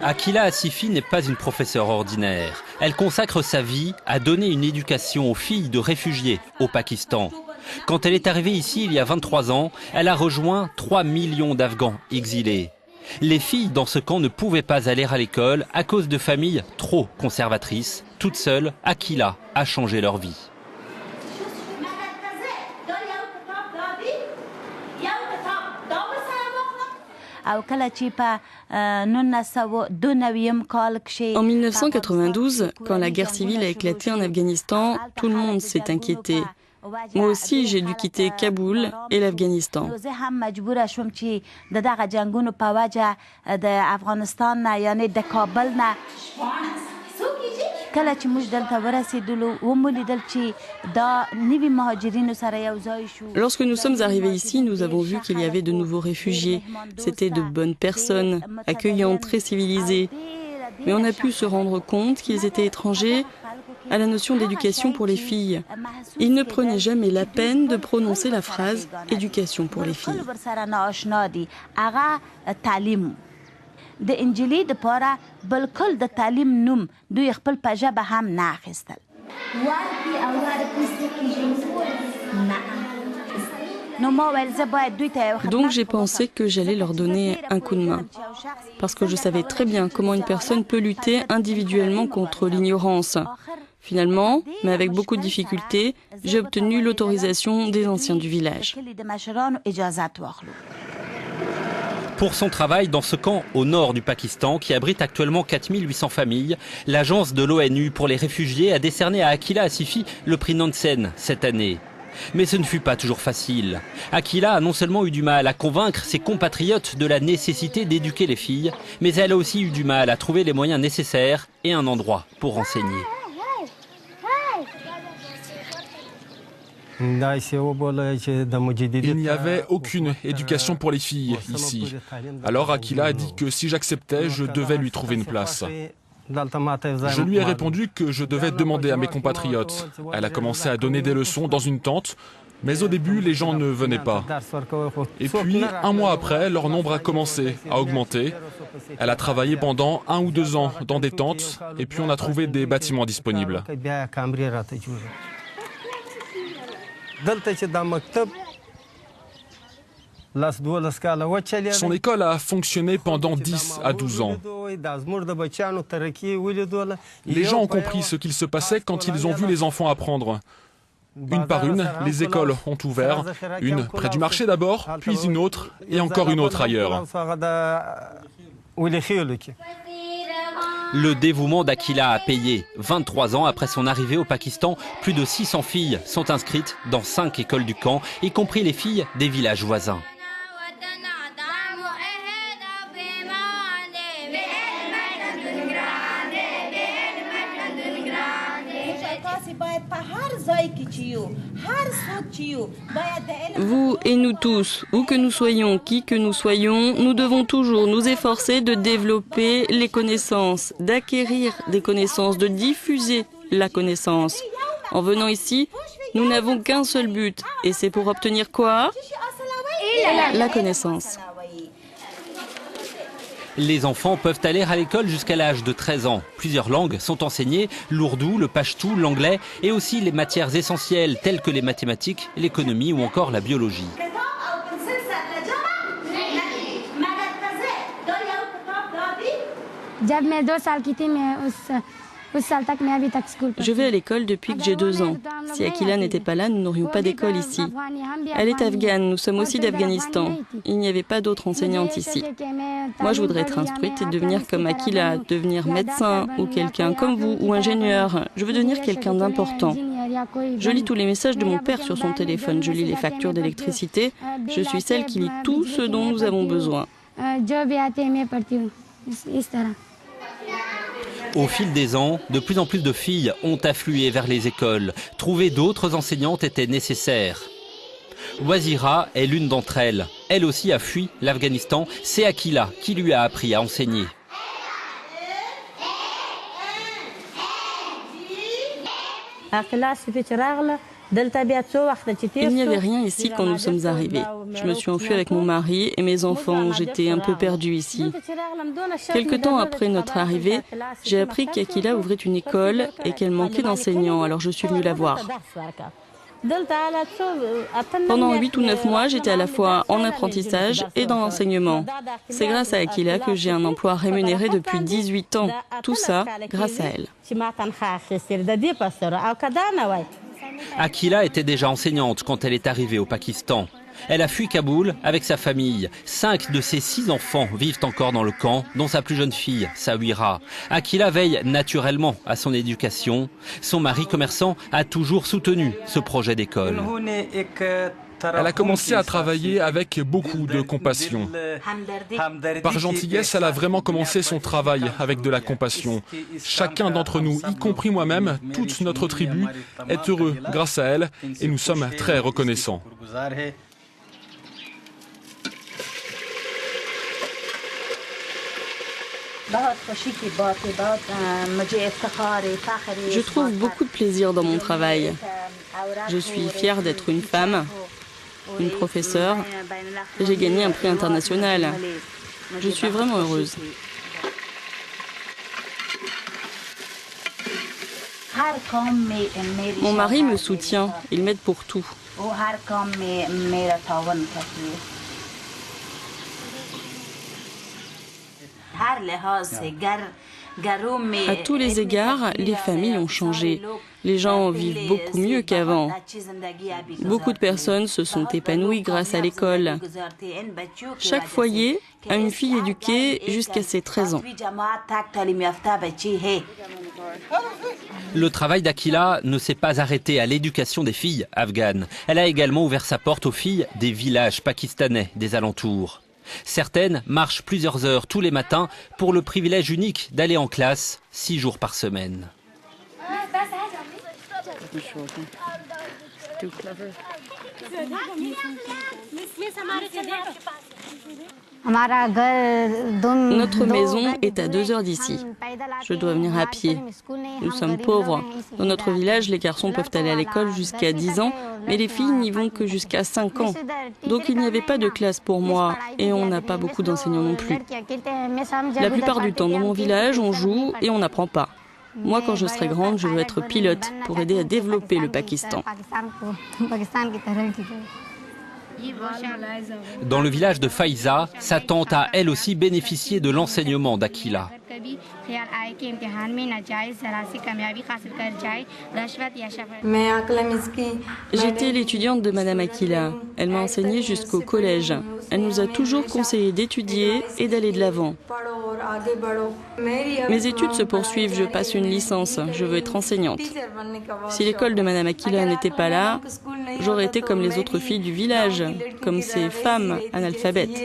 Akila Asifi n'est pas une professeure ordinaire. Elle consacre sa vie à donner une éducation aux filles de réfugiés au Pakistan. Quand elle est arrivée ici il y a 23 ans, elle a rejoint 3 millions d'Afghans exilés. Les filles dans ce camp ne pouvaient pas aller à l'école à cause de familles trop conservatrices. Toute seule, Akila a changé leur vie. En 1992, quand la guerre civile a éclaté en Afghanistan, tout le monde s'est inquiété. Moi aussi, j'ai dû quitter Kaboul et l'Afghanistan. Lorsque nous sommes arrivés ici, nous avons vu qu'il y avait de nouveaux réfugiés. C'étaient de bonnes personnes, accueillantes, très civilisées. Mais on a pu se rendre compte qu'ils étaient étrangers à la notion d'éducation pour les filles. Ils ne prenaient jamais la peine de prononcer la phrase « éducation pour les filles ». Donc j'ai pensé que j'allais leur donner un coup de main. Parce que je savais très bien comment une personne peut lutter individuellement contre l'ignorance. Finalement, mais avec beaucoup de difficultés, j'ai obtenu l'autorisation des anciens du village. Pour son travail dans ce camp au nord du Pakistan, qui abrite actuellement 4800 familles, l'agence de l'ONU pour les réfugiés a décerné à Akila Asifi le prix Nansen cette année. Mais ce ne fut pas toujours facile. Akila a non seulement eu du mal à convaincre ses compatriotes de la nécessité d'éduquer les filles, mais elle a aussi eu du mal à trouver les moyens nécessaires et un endroit pour enseigner. Il n'y avait aucune éducation pour les filles ici. Alors Akila a dit que si j'acceptais, je devais lui trouver une place. Je lui ai répondu que je devais demander à mes compatriotes. Elle a commencé à donner des leçons dans une tente, mais au début, les gens ne venaient pas. Et puis, un mois après, leur nombre a commencé à augmenter. Elle a travaillé pendant 1 ou 2 ans dans des tentes, et puis on a trouvé des bâtiments disponibles. Son école a fonctionné pendant 10 à 12 ans. Les gens ont compris ce qu'il se passait quand ils ont vu les enfants apprendre. Une par une, les écoles ont ouvert, une près du marché d'abord, puis une autre, et encore une autre ailleurs. Le dévouement d'Akila a payé. 23 ans après son arrivée au Pakistan, plus de 600 filles sont inscrites dans 5 écoles du camp, y compris les filles des villages voisins. Vous et nous tous, où que nous soyons, qui que nous soyons, nous devons toujours nous efforcer de développer les connaissances, d'acquérir des connaissances, de diffuser la connaissance. En venant ici, nous n'avons qu'un seul but, et c'est pour obtenir quoi? La connaissance. Les enfants peuvent aller à l'école jusqu'à l'âge de 13 ans. Plusieurs langues sont enseignées, l'ourdou, le pachtou, l'anglais et aussi les matières essentielles telles que les mathématiques, l'économie ou encore la biologie. Je vais à l'école depuis que j'ai 2 ans. Si Akila n'était pas là, nous n'aurions pas d'école ici. Elle est afghane, nous sommes aussi d'Afghanistan. Il n'y avait pas d'autres enseignantes ici. Moi, je voudrais être instruite et devenir comme Akila, devenir médecin ou quelqu'un comme vous ou ingénieur. Je veux devenir quelqu'un d'important. Je lis tous les messages de mon père sur son téléphone. Je lis les factures d'électricité. Je suis celle qui lit tout ce dont nous avons besoin. Au fil des ans, de plus en plus de filles ont afflué vers les écoles. Trouver d'autres enseignantes était nécessaire. Wazira est l'une d'entre elles. Elle aussi a fui l'Afghanistan. C'est Akila qui lui a appris à enseigner. Il n'y avait rien ici quand nous sommes arrivés. Je me suis enfuie avec mon mari et mes enfants. J'étais un peu perdue ici. Quelque temps après notre arrivée, j'ai appris qu'Akila ouvrait une école et qu'elle manquait d'enseignants, alors je suis venue la voir. Pendant 8 ou 9 mois, j'étais à la fois en apprentissage et dans l'enseignement. C'est grâce à Akila que j'ai un emploi rémunéré depuis 18 ans. Tout ça grâce à elle. Akila était déjà enseignante quand elle est arrivée au Pakistan. Elle a fui Kaboul avec sa famille. 5 de ses 6 enfants vivent encore dans le camp, dont sa plus jeune fille, Sawira. Akila veille naturellement à son éducation. Son mari commerçant a toujours soutenu ce projet d'école. Elle a commencé à travailler avec beaucoup de compassion. Par gentillesse, elle a vraiment commencé son travail avec de la compassion. Chacun d'entre nous, y compris moi-même, toute notre tribu, est heureux grâce à elle et nous sommes très reconnaissants. Je trouve beaucoup de plaisir dans mon travail. Je suis fière d'être une femme, une professeure. J'ai gagné un prix international. Je suis vraiment heureuse. Mon mari me soutient, il m'aide pour tout. À tous les égards, les familles ont changé. Les gens vivent beaucoup mieux qu'avant. Beaucoup de personnes se sont épanouies grâce à l'école. Chaque foyer a une fille éduquée jusqu'à ses 13 ans. Le travail d'Akila ne s'est pas arrêté à l'éducation des filles afghanes. Elle a également ouvert sa porte aux filles des villages pakistanais des alentours. Certaines marchent plusieurs heures tous les matins pour le privilège unique d'aller en classe 6 jours par semaine. Notre maison est à 2 heures d'ici. Je dois venir à pied. Nous sommes pauvres. Dans notre village, les garçons peuvent aller à l'école jusqu'à 10 ans, mais les filles n'y vont que jusqu'à 5 ans. Donc il n'y avait pas de classe pour moi et on n'a pas beaucoup d'enseignants non plus. La plupart du temps, dans mon village, on joue et on n'apprend pas. Moi, quand je serai grande, je veux être pilote pour aider à développer le Pakistan. Dans le village de Faiza, sa tante a elle aussi bénéficié de l'enseignement d'Akila. J'étais l'étudiante de Madame Akila. Elle m'a enseigné jusqu'au collège. Elle nous a toujours conseillé d'étudier et d'aller de l'avant. Mes études se poursuivent, je passe une licence, je veux être enseignante. Si l'école de Madame Akila n'était pas là, j'aurais été comme les autres filles du village, comme ces femmes analphabètes.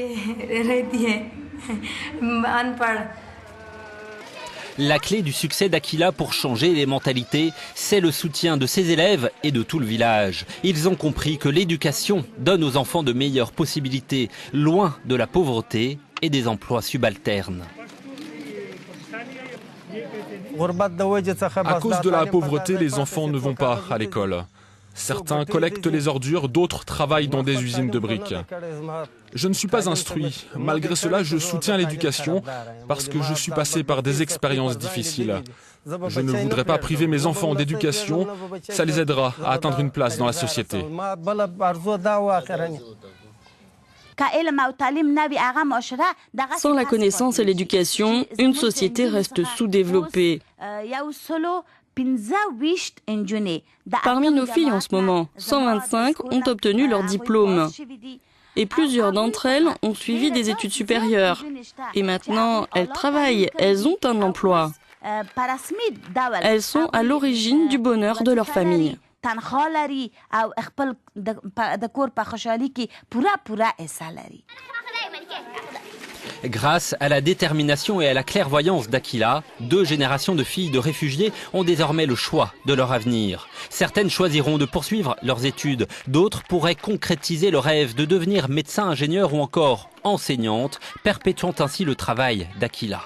La clé du succès d'Akila pour changer les mentalités, c'est le soutien de ses élèves et de tout le village. Ils ont compris que l'éducation donne aux enfants de meilleures possibilités, loin de la pauvreté et des emplois subalternes. À cause de la pauvreté, les enfants ne vont pas à l'école. Certains collectent les ordures, d'autres travaillent dans des usines de briques. Je ne suis pas instruit. Malgré cela, je soutiens l'éducation parce que je suis passé par des expériences difficiles. Je ne voudrais pas priver mes enfants d'éducation. Ça les aidera à atteindre une place dans la société. Sans la connaissance et l'éducation, une société reste sous-développée. Parmi nos filles en ce moment, 125 ont obtenu leur diplôme. Et plusieurs d'entre elles ont suivi des études supérieures. Et maintenant, elles travaillent, elles ont un emploi. Elles sont à l'origine du bonheur de leur famille. Grâce à la détermination et à la clairvoyance d'Akila, 2 générations de filles de réfugiés ont désormais le choix de leur avenir. Certaines choisiront de poursuivre leurs études, d'autres pourraient concrétiser le rêve de devenir médecin, ingénieur ou encore enseignante, perpétuant ainsi le travail d'Akila.